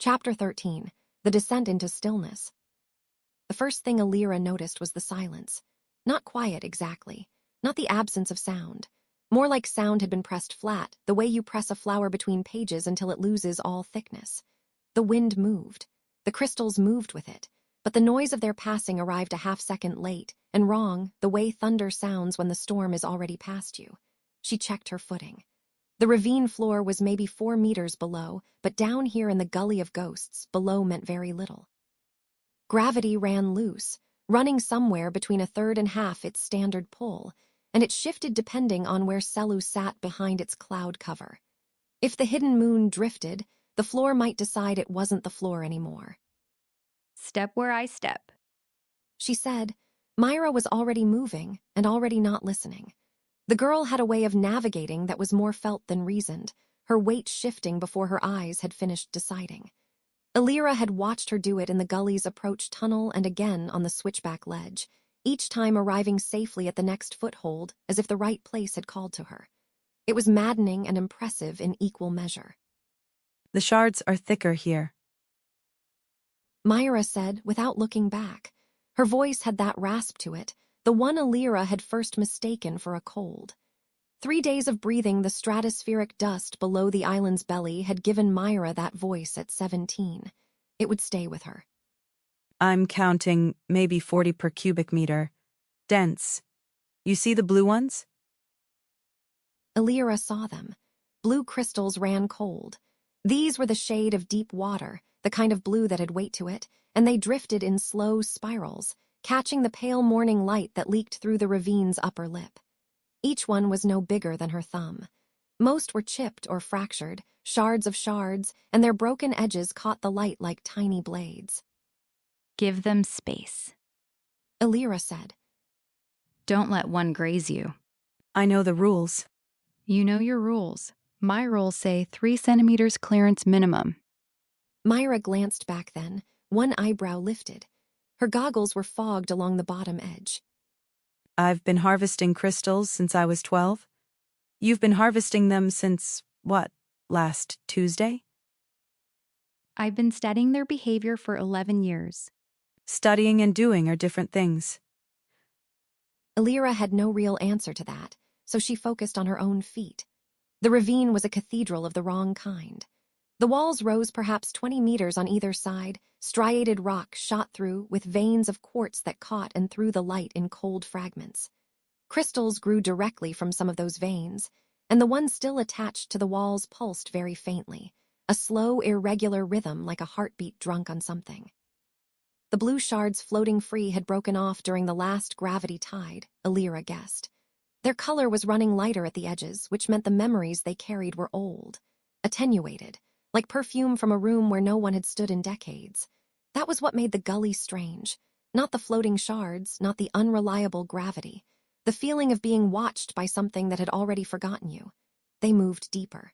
Chapter 13. The Descent into Stillness. The first thing Alira noticed was the silence. Not quiet exactly, not the absence of sound. More like sound had been pressed flat, the way you press a flower between pages until it loses all thickness. The wind moved. The crystals moved with it, but the noise of their passing arrived a half-second late, and wrong, the way thunder sounds when the storm is already past you. She checked her footing. The ravine floor was maybe 4 meters below, but down here in the Gully of Ghosts, below meant very little. Gravity ran loose, running somewhere between a third and half its standard pull, and it shifted depending on where Selu sat behind its cloud cover. If the hidden moon drifted, the floor might decide it wasn't the floor anymore. Step where I step, She said. Myra was already moving and already not listening. The girl had a way of navigating that was more felt than reasoned, her weight shifting before her eyes had finished deciding. Alira had watched her do it in the gully's approach tunnel and again on the switchback ledge, each time arriving safely at the next foothold as if the right place had called to her. It was maddening and impressive in equal measure. The shards are thicker here, Myra said without looking back. Her voice had that rasp to it, the one Alira had first mistaken for a cold. 3 days of breathing the stratospheric dust below the island's belly had given Myra that voice at 17. It would stay with her. I'm counting maybe 40 per cubic meter. Dense. You see the blue ones? Alira saw them. Blue crystals ran cold. These were the shade of deep water, the kind of blue that had weight to it, and they drifted in slow spirals, catching the pale morning light that leaked through the ravine's upper lip. Each one was no bigger than her thumb. Most were chipped or fractured, shards of shards, and their broken edges caught the light like tiny blades. give them space. Alira said. Don't let one graze you. I know the rules. You know your rules. My rules say 3 centimeters clearance minimum. Myra glanced back then, one eyebrow lifted. Her goggles were fogged along the bottom edge. I've been harvesting crystals since I was 12. You've been harvesting them since, what, last Tuesday? I've been studying their behavior for 11 years. Studying and doing are different things. Alira had no real answer to that, so she focused on her own feet. The ravine was a cathedral of the wrong kind. The walls rose perhaps 20 meters on either side, striated rock shot through with veins of quartz that caught and threw the light in cold fragments. Crystals grew directly from some of those veins, and the one still attached to the walls pulsed very faintly, a slow, irregular rhythm like a heartbeat drunk on something. The blue shards floating free had broken off during the last gravity tide, Alira guessed. Their color was running lighter at the edges, which meant the memories they carried were old, attenuated, like perfume from a room where no one had stood in decades. That was what made the gully strange. Not the floating shards, not the unreliable gravity. The feeling of being watched by something that had already forgotten you. They moved deeper.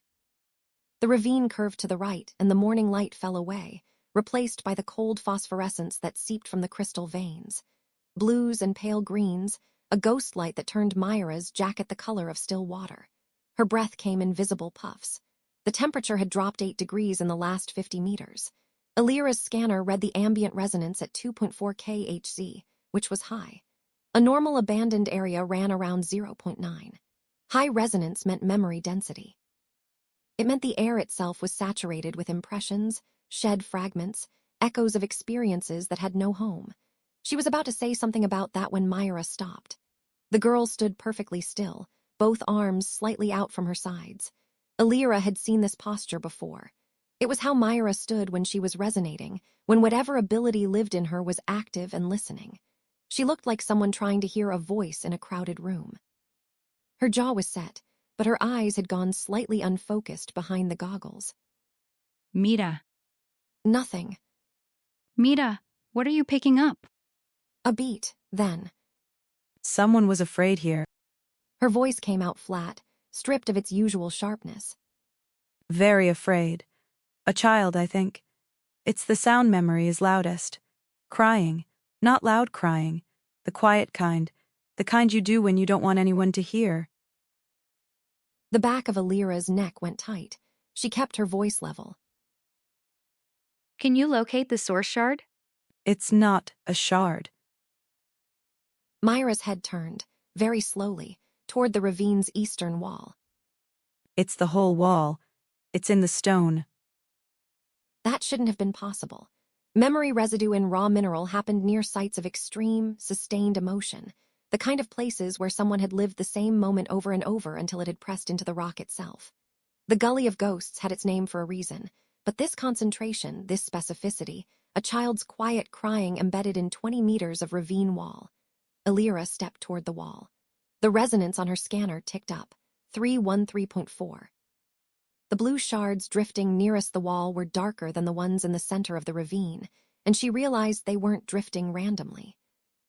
The ravine curved to the right, and the morning light fell away, replaced by the cold phosphorescence that seeped from the crystal veins. Blues and pale greens, a ghost light that turned Myra's jacket the color of still water. Her breath came in visible puffs. The temperature had dropped 8 degrees in the last 50 meters. Alira's scanner read the ambient resonance at 2.4 kHz, which was high. A normal abandoned area ran around 0.9. High resonance meant memory density. It meant the air itself was saturated with impressions, shed fragments, echoes of experiences that had no home. She was about to say something about that when Myra stopped. The girl stood perfectly still, both arms slightly out from her sides. Alira had seen this posture before. It was how Myra stood when she was resonating, when whatever ability lived in her was active and listening. She looked like someone trying to hear a voice in a crowded room. Her jaw was set, but her eyes had gone slightly unfocused behind the goggles. Mita. Nothing. Mita, what are you picking up? A beat, then. Someone was afraid here. Her voice came out flat, stripped of its usual sharpness. Very afraid. A child, I think. It's the sound memory is loudest. Crying. Not loud crying. The quiet kind. The kind you do when you don't want anyone to hear. The back of Alira's neck went tight. She kept her voice level. Can you locate the source shard? It's not a shard. Myra's head turned, very slowly, toward the ravine's eastern wall. It's the whole wall. It's in the stone. That shouldn't have been possible. Memory residue in raw mineral happened near sites of extreme, sustained emotion, the kind of places where someone had lived the same moment over and over until it had pressed into the rock itself. The Gully of Ghosts had its name for a reason, but this concentration, this specificity, a child's quiet crying embedded in 20 meters of ravine wall. Alira stepped toward the wall. The resonance on her scanner ticked up, 313.4. The blue shards drifting nearest the wall were darker than the ones in the center of the ravine, and she realized they weren't drifting randomly.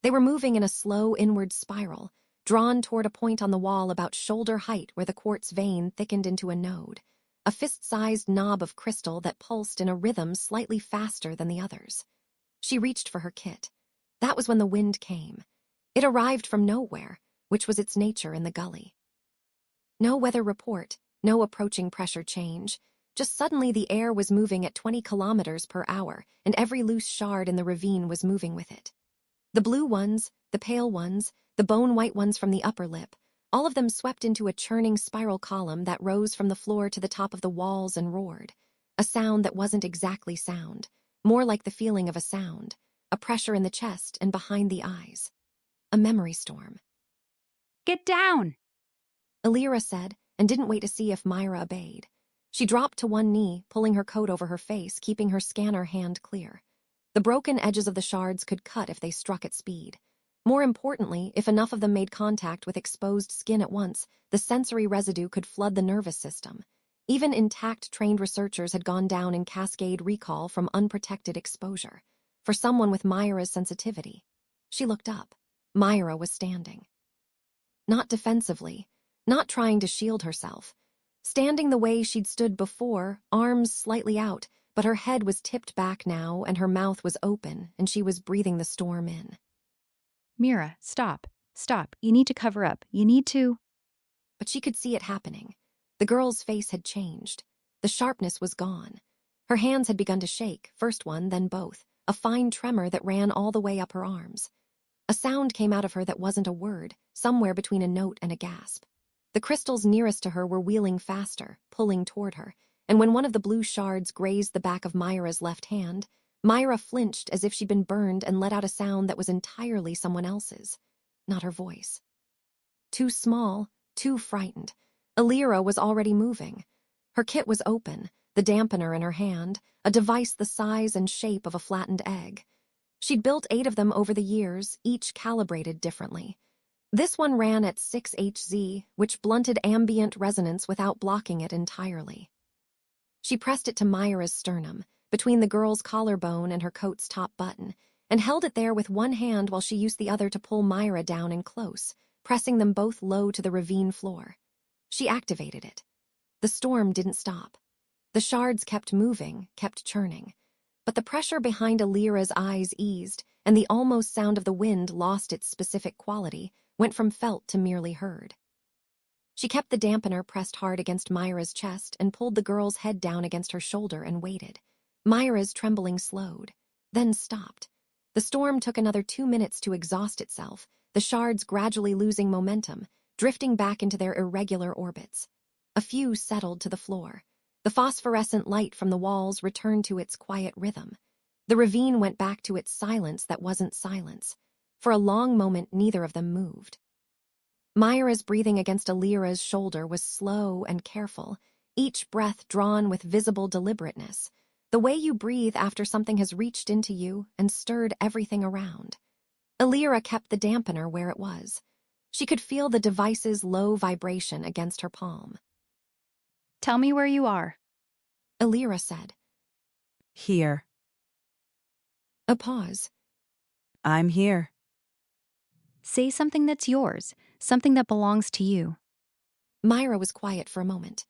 They were moving in a slow inward spiral, drawn toward a point on the wall about shoulder height where the quartz vein thickened into a node, a fist-sized knob of crystal that pulsed in a rhythm slightly faster than the others. She reached for her kit. That was when the wind came. It arrived from nowhere, which was its nature in the gully. No weather report, no approaching pressure change. Just suddenly the air was moving at 20 kilometers per hour, and every loose shard in the ravine was moving with it. The blue ones, the pale ones, the bone-white ones from the upper lip, all of them swept into a churning spiral column that rose from the floor to the top of the walls and roared. A sound that wasn't exactly sound, more like the feeling of a sound, a pressure in the chest and behind the eyes. A memory storm. Get down! Alira said, and didn't wait to see if Myra obeyed. She dropped to one knee, pulling her coat over her face, keeping her scanner hand clear. The broken edges of the shards could cut if they struck at speed. More importantly, if enough of them made contact with exposed skin at once, the sensory residue could flood the nervous system. Even intact trained researchers had gone down in cascade recall from unprotected exposure. For someone with Myra's sensitivity. She looked up. Myra was standing. Not defensively, not trying to shield herself. Standing the way she'd stood before, arms slightly out, but her head was tipped back now and her mouth was open and she was breathing the storm in. Mira, stop. Stop. You need to cover up. You need to... But she could see it happening. The girl's face had changed. The sharpness was gone. Her hands had begun to shake, first one, then both, a fine tremor that ran all the way up her arms. A sound came out of her that wasn't a word, somewhere between a note and a gasp. The crystals nearest to her were wheeling faster, pulling toward her, and when one of the blue shards grazed the back of Myra's left hand, Myra flinched as if she'd been burned and let out a sound that was entirely someone else's, not her voice. Too small, too frightened. Alira was already moving. Her kit was open, the dampener in her hand, a device the size and shape of a flattened egg. She'd built 8 of them over the years, each calibrated differently. This one ran at 6 Hz, which blunted ambient resonance without blocking it entirely. She pressed it to Myra's sternum, between the girl's collarbone and her coat's top button, and held it there with one hand while she used the other to pull Myra down and close, pressing them both low to the ravine floor. She activated it. The storm didn't stop. The shards kept moving, kept churning. But the pressure behind Alira's eyes eased, and the almost sound of the wind lost its specific quality, went from felt to merely heard. She kept the dampener pressed hard against Myra's chest and pulled the girl's head down against her shoulder and waited. Myra's trembling slowed, then stopped. The storm took another 2 minutes to exhaust itself, the shards gradually losing momentum, drifting back into their irregular orbits. A few settled to the floor. The phosphorescent light from the walls returned to its quiet rhythm. The ravine went back to its silence that wasn't silence. For a long moment, neither of them moved. Myra's breathing against Alira's shoulder was slow and careful, each breath drawn with visible deliberateness, the way you breathe after something has reached into you and stirred everything around. Alira kept the dampener where it was. She could feel the device's low vibration against her palm. Tell me where you are. Alira said. Here. A pause. I'm here. Say something that's yours, something that belongs to you. Myra was quiet for a moment.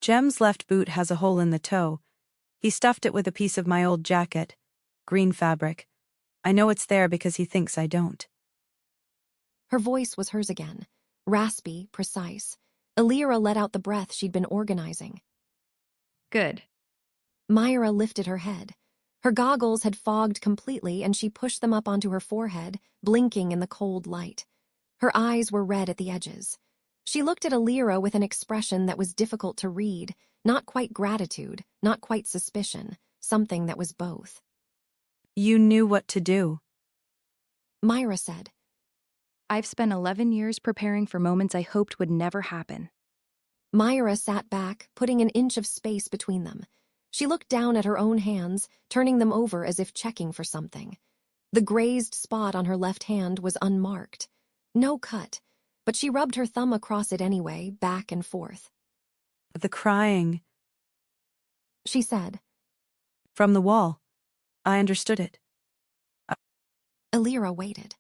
Jem's left boot has a hole in the toe. He stuffed it with a piece of my old jacket. Green fabric. I know it's there because he thinks I don't. Her voice was hers again, raspy, precise. Alira let out the breath she'd been organizing. Good. Myra lifted her head. Her goggles had fogged completely, and she pushed them up onto her forehead, blinking in the cold light. Her eyes were red at the edges. She looked at Alira with an expression that was difficult to read, not quite gratitude, not quite suspicion, something that was both. You knew what to do. Myra said. I've spent 11 years preparing for moments I hoped would never happen. Myra sat back, putting an inch of space between them. She looked down at her own hands, turning them over as if checking for something. The grazed spot on her left hand was unmarked. No cut, but she rubbed her thumb across it anyway, back and forth. The crying. She said. From the wall. I understood it. Alira waited.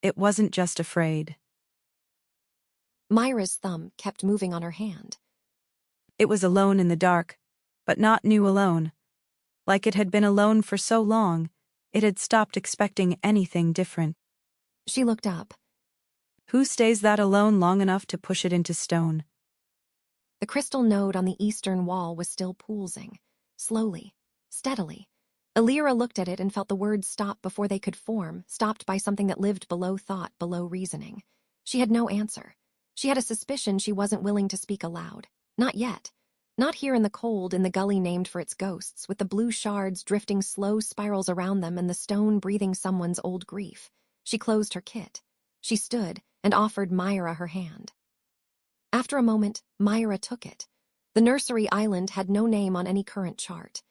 It wasn't just afraid. Myra's thumb kept moving on her hand. It was alone in the dark, but not new alone. Like it had been alone for so long, it had stopped expecting anything different. She looked up. Who stays that alone long enough to push it into stone? The crystal node on the eastern wall was still pulsing, slowly, steadily. Alira looked at it and felt the words stop before they could form, stopped by something that lived below thought, below reasoning. She had no answer. She had a suspicion she wasn't willing to speak aloud. Not yet. Not here in the cold, in the gully named for its ghosts, with the blue shards drifting slow spirals around them and the stone breathing someone's old grief. She closed her kit. She stood and offered Myra her hand. After a moment, Myra took it. The nursery island had no name on any current chart.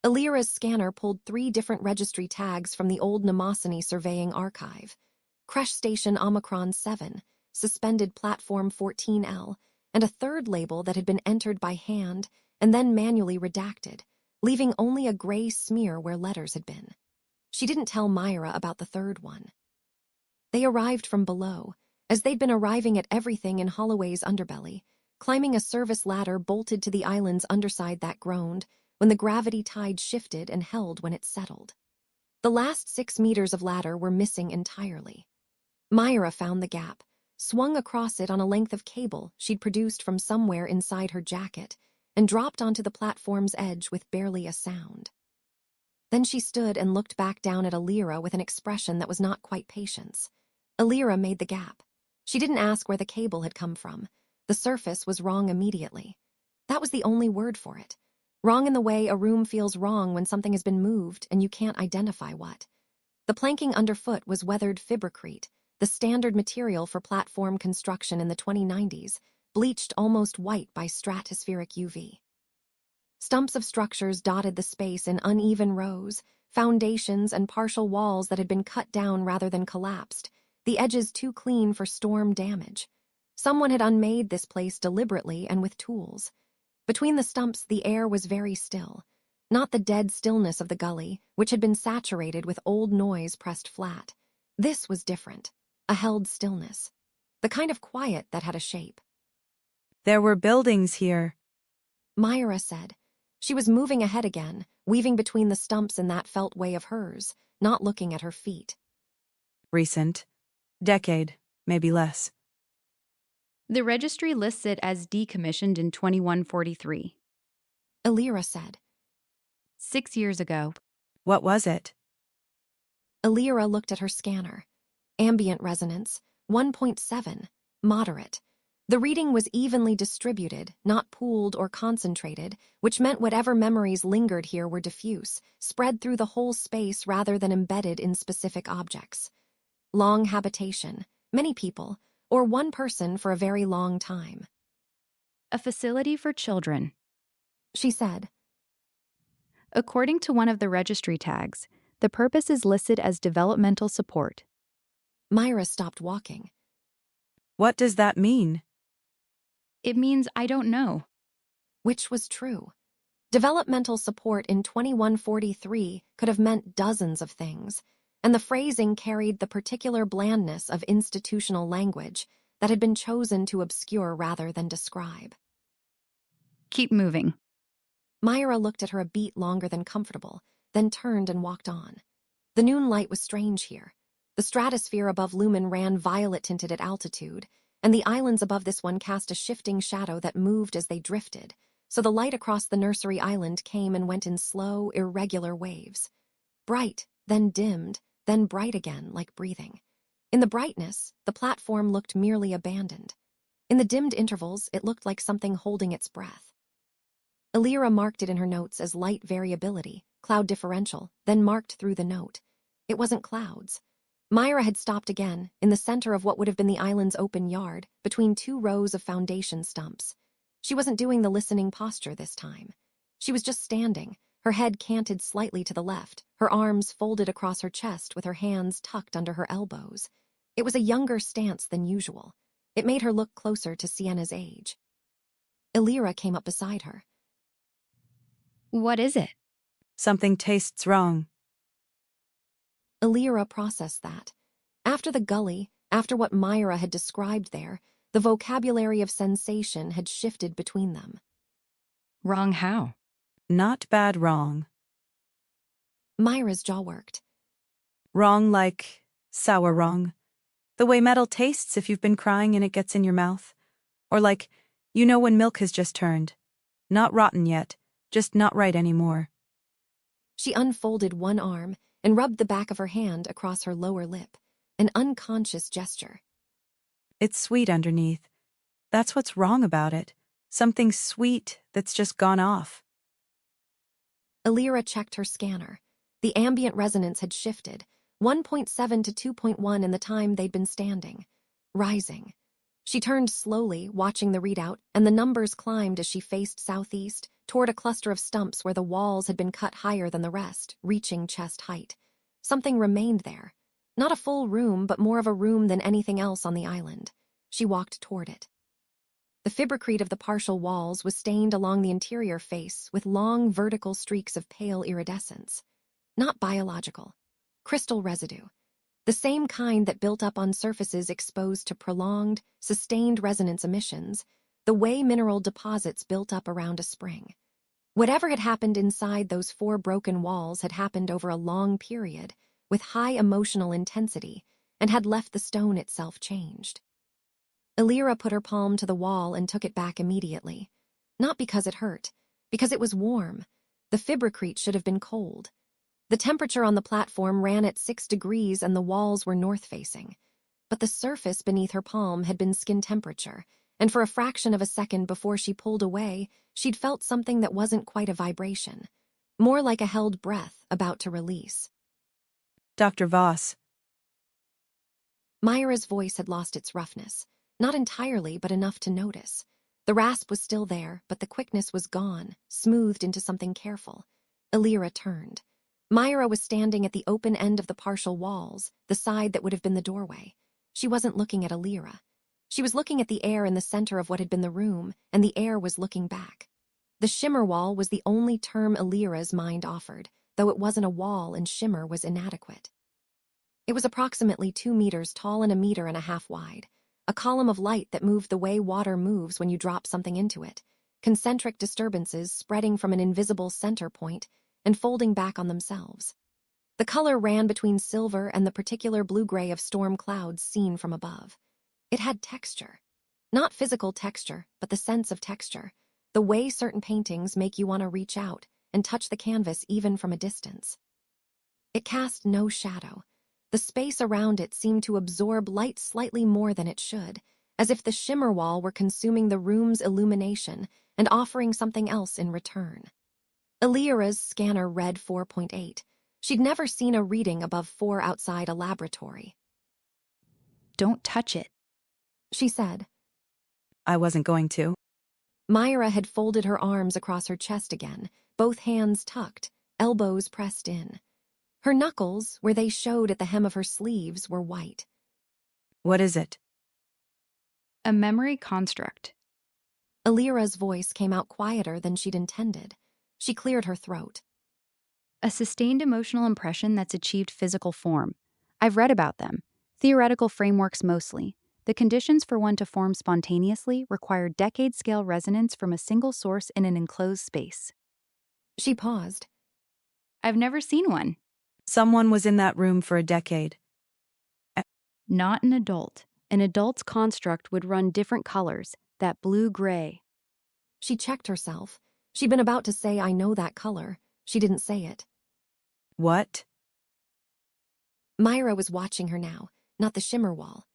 Alira's scanner pulled 3 different registry tags from the old Mnemosyne surveying archive. Crush Station Omicron 7, Suspended Platform 14L, and a third label that had been entered by hand and then manually redacted, leaving only a gray smear where letters had been. She didn't tell Myra about the third one. They arrived from below, as they'd been arriving at everything in Holloway's underbelly, climbing a service ladder bolted to the island's underside that groaned when the gravity tide shifted and held when it settled. The last 6 meters of ladder were missing entirely. Myra found the gap, swung across it on a length of cable she'd produced from somewhere inside her jacket, and dropped onto the platform's edge with barely a sound. Then she stood and looked back down at Alira with an expression that was not quite patience. Alira made the gap. She didn't ask where the cable had come from. The surface was wrong immediately. That was the only word for it. Wrong in the way a room feels wrong when something has been moved and you can't identify what. The planking underfoot was weathered fibrocrete, the standard material for platform construction in the 2090s, bleached almost white by stratospheric UV. Stumps of structures dotted the space in uneven rows, foundations and partial walls that had been cut down rather than collapsed, the edges too clean for storm damage. Someone had unmade this place deliberately and with tools. Between the stumps, the air was very still, not the dead stillness of the gully, which had been saturated with old noise pressed flat. This was different, a held stillness, the kind of quiet that had a shape. There were buildings here, Myra said. She was moving ahead again, weaving between the stumps in that felt way of hers, not looking at her feet. Recent. Decade, maybe less. The registry lists it as decommissioned in 2143. Alira said. 6 years ago. What was it? Alira looked at her scanner. Ambient resonance, 1.7, moderate. The reading was evenly distributed, not pooled or concentrated, which meant whatever memories lingered here were diffuse, spread through the whole space rather than embedded in specific objects. Long habitation, many people, or one person for a very long time. A facility for children. She said. According to one of the registry tags, the purpose is listed as developmental support. Myra stopped walking. What does that mean? It means I don't know. Which was true. Developmental support in 2143 could have meant dozens of things, and the phrasing carried the particular blandness of institutional language that had been chosen to obscure rather than describe. Keep moving. Myra looked at her a beat longer than comfortable, then turned and walked on. The noon light was strange here. The stratosphere above Lumen ran violet-tinted at altitude, and the islands above this one cast a shifting shadow that moved as they drifted, so the light across the nursery island came and went in slow, irregular waves. Bright, then dimmed, then bright again, like breathing. In the brightness, the platform looked merely abandoned. In the dimmed intervals, it looked like something holding its breath. Alira marked it in her notes as light variability, cloud differential, then marked through the note. It wasn't clouds. Myra had stopped again, in the center of what would have been the island's open yard, between two rows of foundation stumps. She wasn't doing the listening posture this time. She was just standing, her head canted slightly to the left, her arms folded across her chest with her hands tucked under her elbows. It was a younger stance than usual. It made her look closer to Sienna's age. Alira came up beside her. What is it? Something tastes wrong. Alira processed that. After the gully, after what Myra had described there, the vocabulary of sensation had shifted between them. Wrong how? Not bad wrong. Myra's jaw worked. Wrong like sour wrong. The way metal tastes if you've been crying and it gets in your mouth. Or like, you know when milk has just turned. Not rotten yet, just not right anymore. She unfolded one arm and rubbed the back of her hand across her lower lip, an unconscious gesture. It's sweet underneath. That's what's wrong about it. Something sweet that's just gone off. Alira checked her scanner. The ambient resonance had shifted, 1.7 to 2.1 in the time they'd been standing. Rising. She turned slowly, watching the readout, and the numbers climbed as she faced southeast, toward a cluster of stumps where the walls had been cut higher than the rest, reaching chest height. Something remained there. Not a full room, but more of a room than anything else on the island. She walked toward it. The fibrocrete of the partial walls was stained along the interior face with long vertical streaks of pale iridescence. Not biological. Crystal residue. The same kind that built up on surfaces exposed to prolonged, sustained resonance emissions, the way mineral deposits built up around a spring. Whatever had happened inside those 4 broken walls had happened over a long period, with high emotional intensity, and had left the stone itself changed. Alira put her palm to the wall and took it back immediately. Not because it hurt, because it was warm. The fibrocrete should have been cold. The temperature on the platform ran at 6 degrees and the walls were north-facing. But the surface beneath her palm had been skin temperature, and for a fraction of a second before she pulled away, she'd felt something that wasn't quite a vibration. More like a held breath about to release. Dr. Voss. Myra's voice had lost its roughness. Not entirely, but enough to notice. The rasp was still there, but the quickness was gone, smoothed into something careful. Alira turned. Myra was standing at the open end of the partial walls, the side that would have been the doorway. She wasn't looking at Alira. She was looking at the air in the center of what had been the room, and the air was looking back. The shimmer wall was the only term Alira's mind offered, though it wasn't a wall and shimmer was inadequate. It was approximately 2 meters tall and 1.5 meters wide. A column of light that moved the way water moves when you drop something into it, concentric disturbances spreading from an invisible center point and folding back on themselves. The color ran between silver and the particular blue-gray of storm clouds seen from above. It had texture. Not physical texture, but the sense of texture, the way certain paintings make you want to reach out and touch the canvas even from a distance. It cast no shadow. The space around it seemed to absorb light slightly more than it should, as if the shimmer wall were consuming the room's illumination and offering something else in return. Alira's scanner read 4.8. She'd never seen a reading above 4 outside a laboratory. Don't touch it, She said. I wasn't going to. Myra had folded her arms across her chest again, both hands tucked, elbows pressed in. Her knuckles, where they showed at the hem of her sleeves, were white. What is it? a memory construct. Alira's voice came out quieter than she'd intended. She cleared her throat. A sustained emotional impression that's achieved physical form. I've read about them. Theoretical frameworks mostly. The conditions for one to form spontaneously require decade-scale resonance from a single source in an enclosed space. She paused. I've never seen one. Someone was in that room for a decade. Not an adult. An adult's construct would run different colors, that blue-gray. She checked herself. She'd been about to say, "I know that color." She didn't say it. What? Myra was watching her now, not the shimmer wall.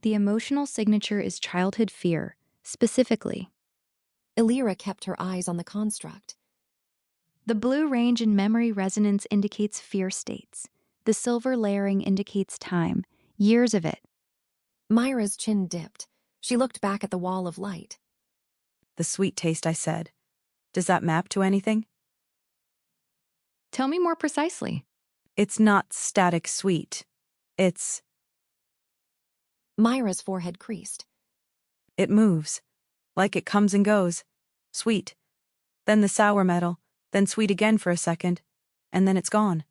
The emotional signature is childhood fear, specifically. Illyra kept her eyes on the construct. The blue range in memory resonance indicates fear states. The silver layering indicates time, years of it. Myra's chin dipped. She looked back at the wall of light. The sweet taste, I said. Does that map to anything? Tell me more precisely. It's not static sweet. It's... Myra's forehead creased. It moves. Like it comes and goes. Sweet. Then the sour metal. Then sweet again for a second. And then it's gone.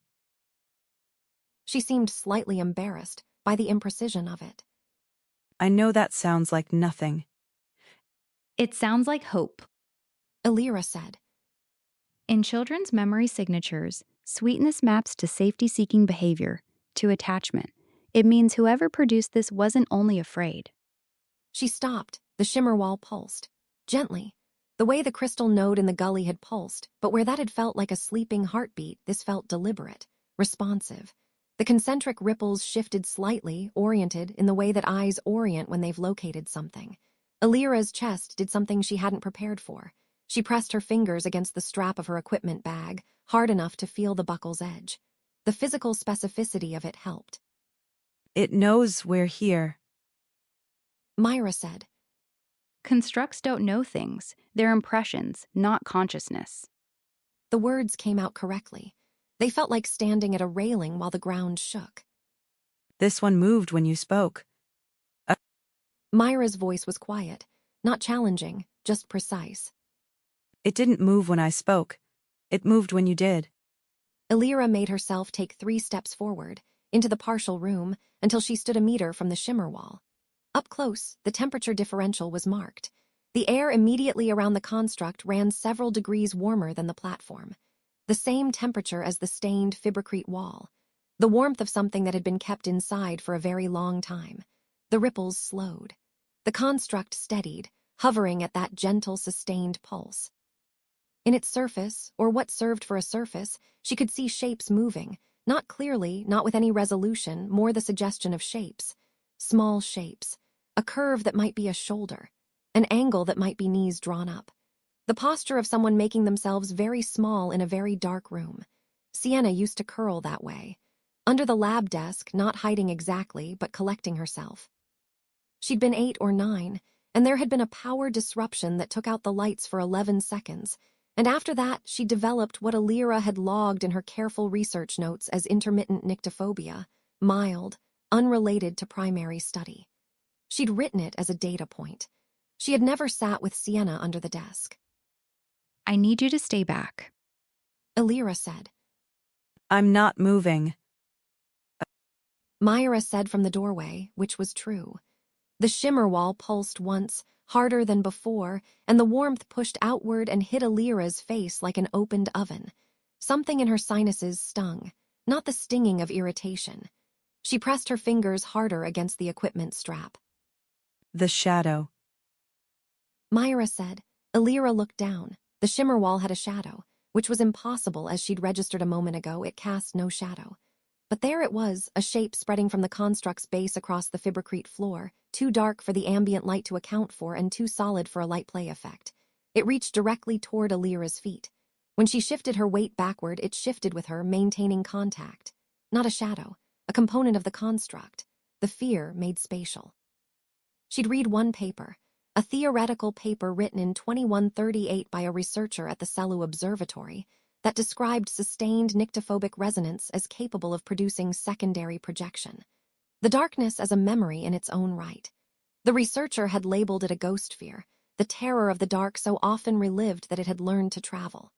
She seemed slightly embarrassed by the imprecision of it. I know that sounds like nothing. It sounds like hope. Illyra said. In children's memory signatures, sweetness maps to safety-seeking behavior, to attachment. It means whoever produced this wasn't only afraid. She stopped. The shimmer wall pulsed. Gently. The way the crystal node in the gully had pulsed, but where that had felt like a sleeping heartbeat, this felt deliberate, responsive. The concentric ripples shifted slightly, oriented in the way that eyes orient when they've located something. Illyra's chest did something she hadn't prepared for. She pressed her fingers against the strap of her equipment bag, hard enough to feel the buckle's edge. The physical specificity of it helped. It knows we're here. Myra said. Constructs don't know things. They're impressions, not consciousness. The words came out correctly. They felt like standing at a railing while the ground shook. This one moved when you spoke. Myra's voice was quiet, not challenging, just precise. It didn't move when I spoke. It moved when you did. Illyra made herself take 3 steps forward, into the partial room, until she stood a meter from the shimmer wall. Up close, the temperature differential was marked. The air immediately around the construct ran several degrees warmer than the platform. The same temperature as the stained fibrocrete wall. The warmth of something that had been kept inside for a very long time. The ripples slowed. The construct steadied, hovering at that gentle, sustained pulse. In its surface, or what served for a surface, she could see shapes moving, not clearly, not with any resolution, more the suggestion of shapes. Small shapes. A curve that might be a shoulder. An angle that might be knees drawn up. The posture of someone making themselves very small in a very dark room. Sienna used to curl that way. Under the lab desk, not hiding exactly, but collecting herself. She'd been 8 or 9, and there had been a power disruption that took out the lights for 11 seconds, and after that she developed what Illyra had logged in her careful research notes as intermittent nyctophobia, mild, unrelated to primary study. She'd written it as a data point. She had never sat with Sienna under the desk. I need you to stay back. Illyra said. I'm not moving. Myra said from the doorway, which was true. The shimmer wall pulsed once, harder than before, and the warmth pushed outward and hit Illyra's face like an opened oven. Something in her sinuses stung, not the stinging of irritation. She pressed her fingers harder against the equipment strap. The shadow. Myra said. Illyra looked down. The shimmer wall had a shadow, which was impossible as she'd registered a moment ago. It cast no shadow. But there it was, a shape spreading from the construct's base across the fibrocrete floor, too dark for the ambient light to account for and too solid for a light play effect. It reached directly toward Illyra's feet. When she shifted her weight backward, it shifted with her, maintaining contact. Not a shadow, a component of the construct. The fear made spatial. She'd read one paper, a theoretical paper written in 2138 by a researcher at the Selous Observatory, that described sustained nyctophobic resonance as capable of producing secondary projection. The darkness as a memory in its own right. The researcher had labeled it a ghost fear, the terror of the dark so often relived that it had learned to travel.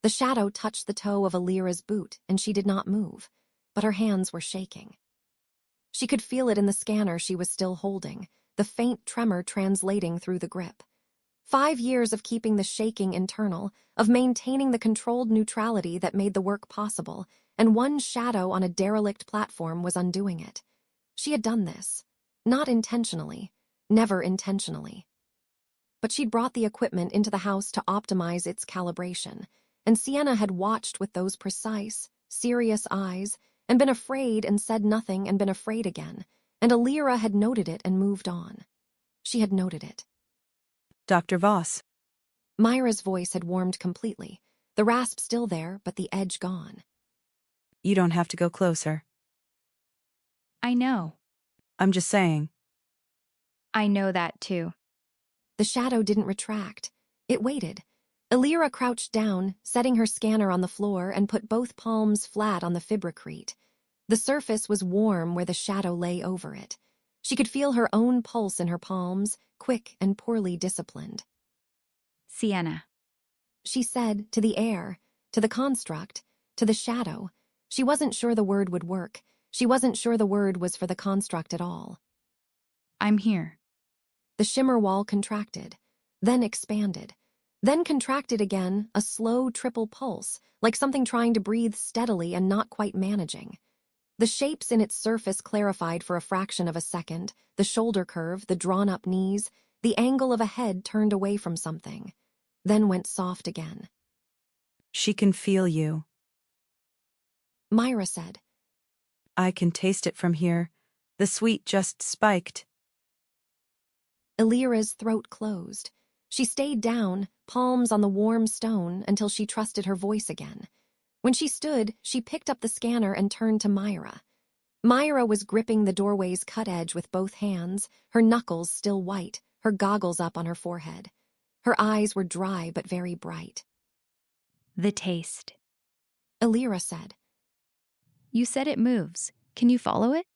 The shadow touched the toe of Illyra's boot, and she did not move, but her hands were shaking. She could feel it in the scanner she was still holding, the faint tremor translating through the grip. 5 years of keeping the shaking internal, of maintaining the controlled neutrality that made the work possible, and one shadow on a derelict platform was undoing it. She had done this. Not intentionally. Never intentionally. but she'd brought the equipment into the house to optimize its calibration, and Sienna had watched with those precise, serious eyes, and been afraid and said nothing and been afraid again, and Alira had noted it and moved on. She had noted it. Dr. Voss. Myra's voice had warmed completely, the rasp still there, but the edge gone. You don't have to go closer. I know. I'm just saying. I know that too. The shadow didn't retract. It waited. Alira crouched down, setting her scanner on the floor, and put both palms flat on the fibrocrete. The surface was warm where the shadow lay over it. She could feel her own pulse in her palms, quick and poorly disciplined. Sienna. She said, to the air, to the construct, to the shadow. She wasn't sure the word would work. She wasn't sure the word was for the construct at all. I'm here. The shimmer wall contracted, then expanded, then contracted again, a slow triple pulse, like something trying to breathe steadily and not quite managing. The shapes in its surface clarified for a fraction of a second, the shoulder curve, the drawn-up knees, the angle of a head turned away from something, then went soft again. She can feel you. Myra said. I can taste it from here. The sweet just spiked. Alira's throat closed. She stayed down, palms on the warm stone, until she trusted her voice again. When she stood, she picked up the scanner and turned to Myra. Myra was gripping the doorway's cut edge with both hands, her knuckles still white, her goggles up on her forehead. Her eyes were dry but very bright. The taste. Alira said. You said it moves. Can you follow it?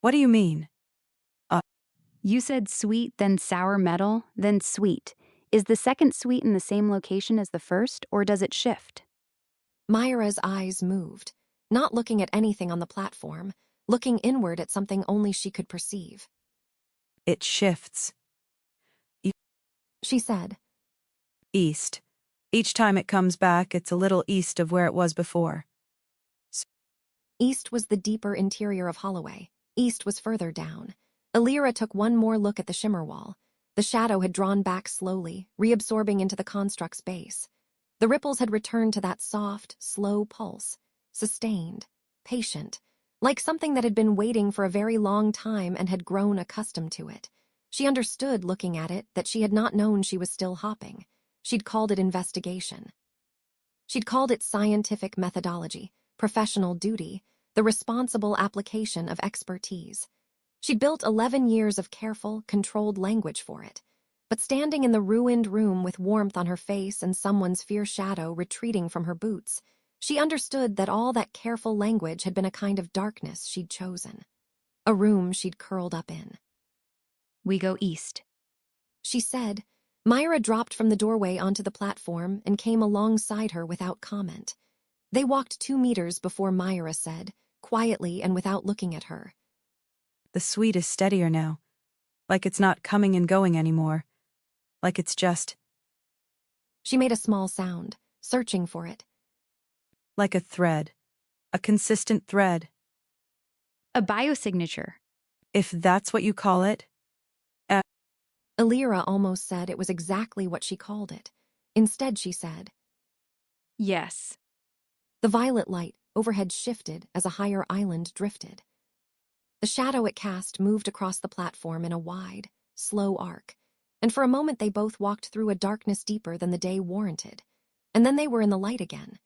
What do you mean? You said sweet, then sour metal, then sweet. Is the second sweet in the same location as the first, or does it shift? Myra's eyes moved, not looking at anything on the platform, looking inward at something only she could perceive. It shifts. She said. East. Each time it comes back, it's a little east of where it was before. East was the deeper interior of Holloway. East was further down. Alira took one more look at the shimmer wall. The shadow had drawn back slowly, reabsorbing into the construct's base. The ripples had returned to that soft, slow pulse, sustained, patient, like something that had been waiting for a very long time and had grown accustomed to it. She understood, looking at it, that she had not known she was still hopping. She'd called it investigation. She'd called it scientific methodology, professional duty, the responsible application of expertise. She'd built 11 years of careful, controlled language for it. But standing in the ruined room with warmth on her face and someone's fierce shadow retreating from her boots, she understood that all that careful language had been a kind of darkness she'd chosen. A room she'd curled up in. We go east. She said. Myra dropped from the doorway onto the platform and came alongside her without comment. They walked 2 meters before Myra said, quietly and without looking at her. The sweet is steadier now. Like it's not coming and going anymore. Like it's just. She made a small sound, searching for it. Like a thread. A consistent thread. A biosignature. If that's what you call it. Alira almost said it was exactly what she called it. Instead, she said. Yes. The violet light overhead shifted as a higher island drifted. The shadow it cast moved across the platform in a wide, slow arc, and for a moment they both walked through a darkness deeper than the day warranted. And then they were in the light again,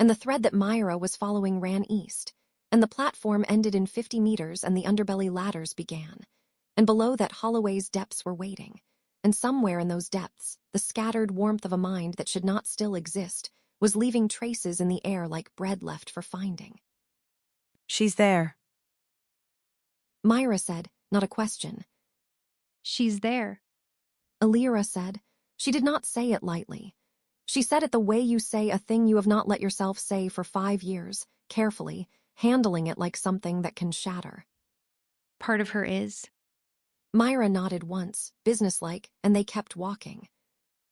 and the thread that Myra was following ran east, and the platform ended in 50 meters and the underbelly ladders began. And below that Holloway's depths were waiting, and somewhere in those depths, the scattered warmth of a mind that should not still exist was leaving traces in the air like bread left for finding. She's there. Myra said, not a question. She's there. Alira said. She did not say it lightly. She said it the way you say a thing you have not let yourself say for 5 years, carefully, handling it like something that can shatter. Part of her is. Myra nodded once, businesslike, and they kept walking.